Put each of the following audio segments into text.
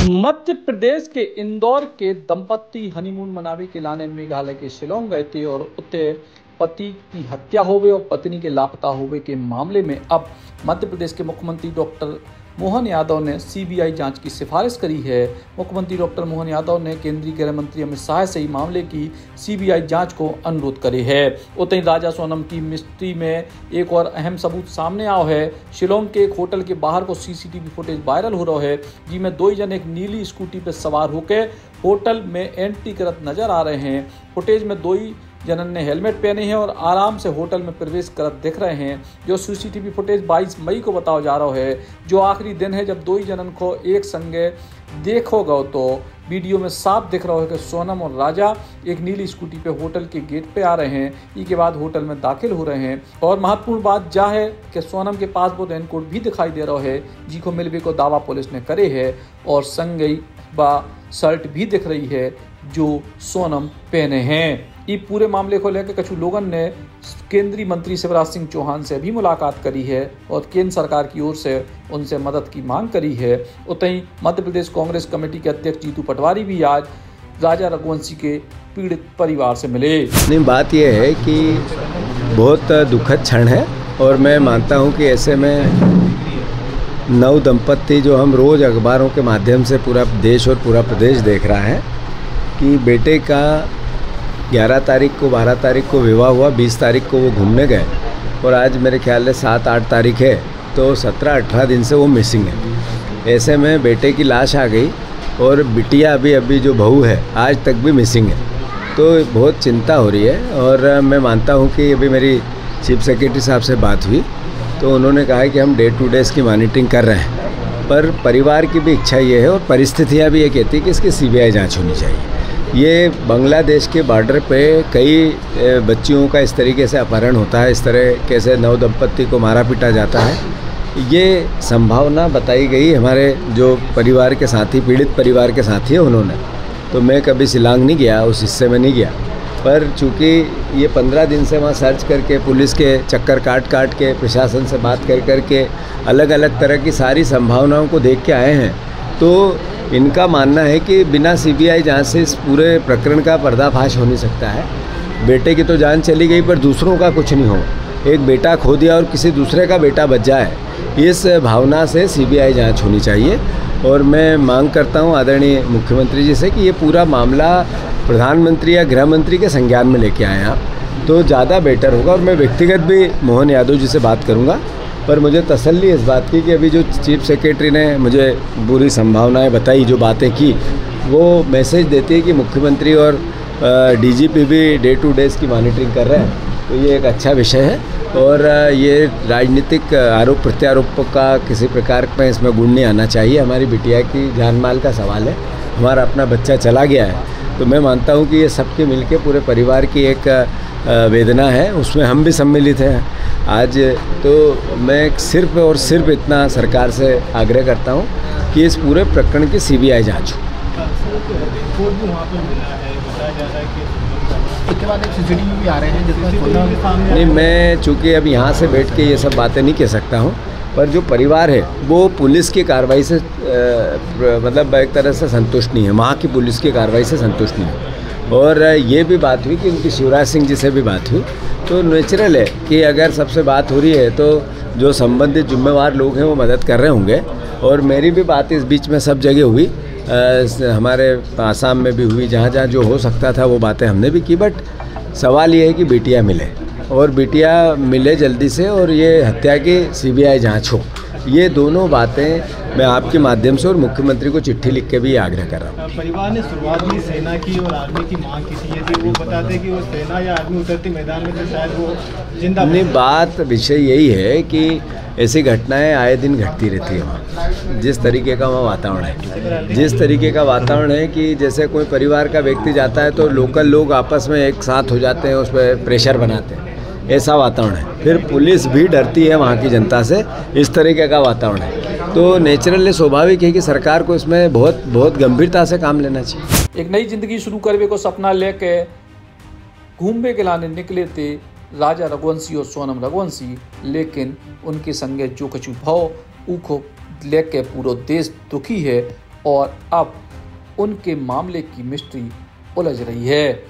मध्य प्रदेश के इंदौर के दंपत्ति हनीमून मनावे के लाने मेघालय के शिलोंग गए थे और उत्ते पति की हत्या होवे और पत्नी के लापता होवे के मामले में अब मध्य प्रदेश के मुख्यमंत्री डॉक्टर मोहन यादव ने सीबीआई जांच की सिफारिश करी है। मुख्यमंत्री डॉक्टर मोहन यादव ने केंद्रीय गृह मंत्री अमित शाह से ही मामले की सीबीआई जांच को अनुरोध करे है। उतई राजा सोनम की मिस्ट्री में एक और अहम सबूत सामने आओ है। शिलोंग के एक होटल के बाहर को सीसीटीवी फुटेज वायरल हो रहा है, जिसमें दो जन एक नीली स्कूटी पर सवार होकर होटल में एंट्री करत नजर आ रहे हैं। फुटेज में दो ही जनन ने हेलमेट पहने हैं और आराम से होटल में प्रवेश करत दिख रहे हैं। जो सीसीटीवी फुटेज 22 मई को बताया जा रहा है, जो आखिरी दिन है जब दो ही जनन को एक संगे देखोगे तो वीडियो में साफ दिख रहा है कि सोनम और राजा एक नीली स्कूटी पे होटल के गेट पे आ रहे हैं। इसके बाद होटल में दाखिल हो रहे हैं और महत्वपूर्ण बात जा है कि सोनम के पास वो रेनकोट भी दिखाई दे रहा है, जिसको मिलवे को दावा पुलिस ने करे है और संगई बा शर्ट भी दिख रही है जो सोनम पहने हैं। ये पूरे मामले को लेकर कछु लोगों ने केंद्रीय मंत्री शिवराज सिंह चौहान से भी मुलाकात करी है और केंद्र सरकार की ओर से उनसे मदद की मांग करी है। उतई मध्य प्रदेश कांग्रेस कमेटी के अध्यक्ष जीतू पटवारी भी आज राजा रघुवंशी के पीड़ित परिवार से मिले। नहीं, बात यह है कि बहुत दुखद क्षण है और मैं मानता हूं कि ऐसे में नव दंपत्ति जो हम रोज़ अखबारों के माध्यम से पूरा देश और पूरा प्रदेश देख रहा है कि बेटे का 11 तारीख को 12 तारीख को विवाह हुआ, 20 तारीख को वो घूमने गए और आज मेरे ख्याल से 7-8 तारीख है, तो 17-18 दिन से वो मिसिंग है। ऐसे में बेटे की लाश आ गई और बिटिया अभी जो बहू है आज तक भी मिसिंग है, तो बहुत चिंता हो रही है। और मैं मानता हूँ कि अभी मेरी चीफ सेक्रेटरी साहब से बात हुई तो उन्होंने कहा है कि हम डे टू डे इसकी मॉनिटरिंग कर रहे हैं, पर परिवार की भी इच्छा ये है और परिस्थितियाँ भी ये कहती है कि इसकी सीबीआई जाँच होनी चाहिए। ये बांग्लादेश के बॉर्डर पे कई बच्चियों का इस तरीके से अपहरण होता है, इस तरह कैसे नव दंपत्ति को मारा पीटा जाता है। ये संभावना बताई गई हमारे जो परिवार के साथी, पीड़ित परिवार के साथी हैं उन्होंने। तो मैं कभी शिलांग नहीं गया, उस हिस्से में नहीं गया, पर चूँकि ये 15 दिन से वहाँ सर्च करके पुलिस के चक्कर काट के प्रशासन से बात कर के अलग अलग तरह की सारी संभावनाओं को देख के आए हैं, तो इनका मानना है कि बिना सीबीआई जांच से इस पूरे प्रकरण का पर्दाफाश हो नहीं सकता है। बेटे की तो जान चली गई पर दूसरों का कुछ नहीं हो। एक बेटा खो दिया और किसी दूसरे का बेटा बच जाए, इस भावना से सीबीआई जांच होनी चाहिए। और मैं मांग करता हूं आदरणीय मुख्यमंत्री जी से कि ये पूरा मामला प्रधानमंत्री या गृह मंत्री के संज्ञान में लेके आएँ आप, तो ज़्यादा बेटर होगा। और मैं व्यक्तिगत भी मोहन यादव जी से बात करूँगा, पर मुझे तसल्ली इस बात की कि अभी जो चीफ सेक्रेटरी ने मुझे पूरी संभावनाएं बताई, जो बातें की, वो मैसेज देती है कि मुख्यमंत्री और डीजीपी भी डे टू डे की मॉनिटरिंग कर रहे हैं, तो ये एक अच्छा विषय है। और ये राजनीतिक आरोप प्रत्यारोपों का किसी प्रकार में इसमें गुण नहीं आना चाहिए। हमारी बिटिया की जान माल का सवाल है, हमारा अपना बच्चा चला गया है, तो मैं मानता हूँ कि ये सबके मिलके पूरे परिवार की एक वेदना है, उसमें हम भी सम्मिलित हैं आज। तो मैं सिर्फ और सिर्फ इतना सरकार से आग्रह करता हूँ कि इस पूरे प्रकरण की सीबीआई जांच हो। इसके बाद एक सीसीटीवी भी आ रहे हैं जिसमें नहीं, मैं चूँकि अब यहाँ से बैठ के ये सब बातें नहीं कह सकता हूँ, पर जो परिवार है वो पुलिस की कार्रवाई से मतलब एक तरह से संतुष्ट नहीं है, वहाँ की पुलिस की कार्रवाई से संतुष्ट नहीं है। और ये भी बात हुई कि उनकी शिवराज सिंह जी से भी बात हुई, तो नेचुरल है कि अगर सबसे बात हो रही है तो जो संबंधित जिम्मेवार लोग हैं वो मदद कर रहे होंगे। और मेरी भी बात इस बीच में सब जगह हुई, हमारे आसाम में भी हुई, जहाँ जहाँ जो हो सकता था वो बातें हमने भी की। बट सवाल ये है कि बिटिया मिले और बिटिया मिले जल्दी से और ये हत्या की सीबीआई जांच हो। ये दोनों बातें मैं आपके माध्यम से और मुख्यमंत्री को चिट्ठी लिख के भी आग्रह कर रहा हूँ। परिवार ने शुरुआत में सेना की और आर्मी की मांग की थी, यदि वो बताते कि वो सेना या आर्मी उतरती मैदान में तो शायद वो जिंदा। नहीं, बात विषय यही है कि ऐसी घटनाएं आए दिन घटती रहती है वहाँ। जिस तरीके का वहाँ वातावरण है, जिस तरीके का वातावरण है कि जैसे कोई परिवार का व्यक्ति जाता है तो लोकल लोग आपस में एक साथ हो जाते हैं, उस पर प्रेशर बनाते हैं, ऐसा वातावरण है। फिर पुलिस भी डरती है वहाँ की जनता से, इस तरीके का वातावरण है। तो नेचुरली स्वाभाविक है कि सरकार को इसमें बहुत गंभीरता से काम लेना चाहिए। एक नई जिंदगी शुरू करने को सपना लेके घूमने के लाने निकले थे राजा रघुवंशी और सोनम रघुवंशी, लेकिन उनके संगे जो कछु भाव ऊखो लेके पूरा देश दुखी है। और अब उनके मामले की मिस्ट्री उलझ रही है।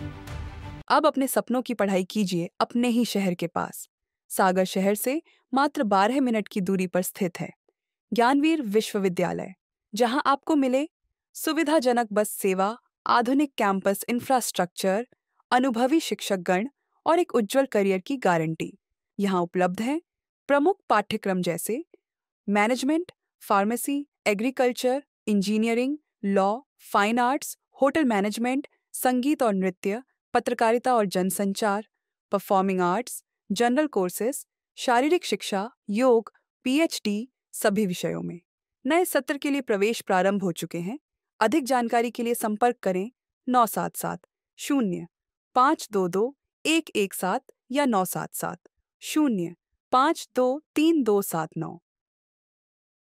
अब अपने सपनों की पढ़ाई कीजिए अपने ही शहर के पास। सागर शहर से मात्र 12 मिनट की दूरी पर स्थित है ज्ञानवीर विश्वविद्यालय, जहां आपको मिले सुविधाजनक बस सेवा, आधुनिक कैंपस इंफ्रास्ट्रक्चर, अनुभवी शिक्षकगण और एक उज्जवल करियर की गारंटी। यहाँ उपलब्ध हैं प्रमुख पाठ्यक्रम जैसे management, pharmacy, agriculture, engineering, law, fine arts, hotel management, संगीत और नृत्य, पत्रकारिता और जनसंचार, परफॉर्मिंग आर्ट्स, जनरल कोर्सेज, शारीरिक शिक्षा, योग, पीएचडी सभी विषयों में। नए सत्र के लिए प्रवेश प्रारंभ हो चुके हैं। अधिक जानकारी के लिए संपर्क करें 977-0-522-117 या 977-0-523-279।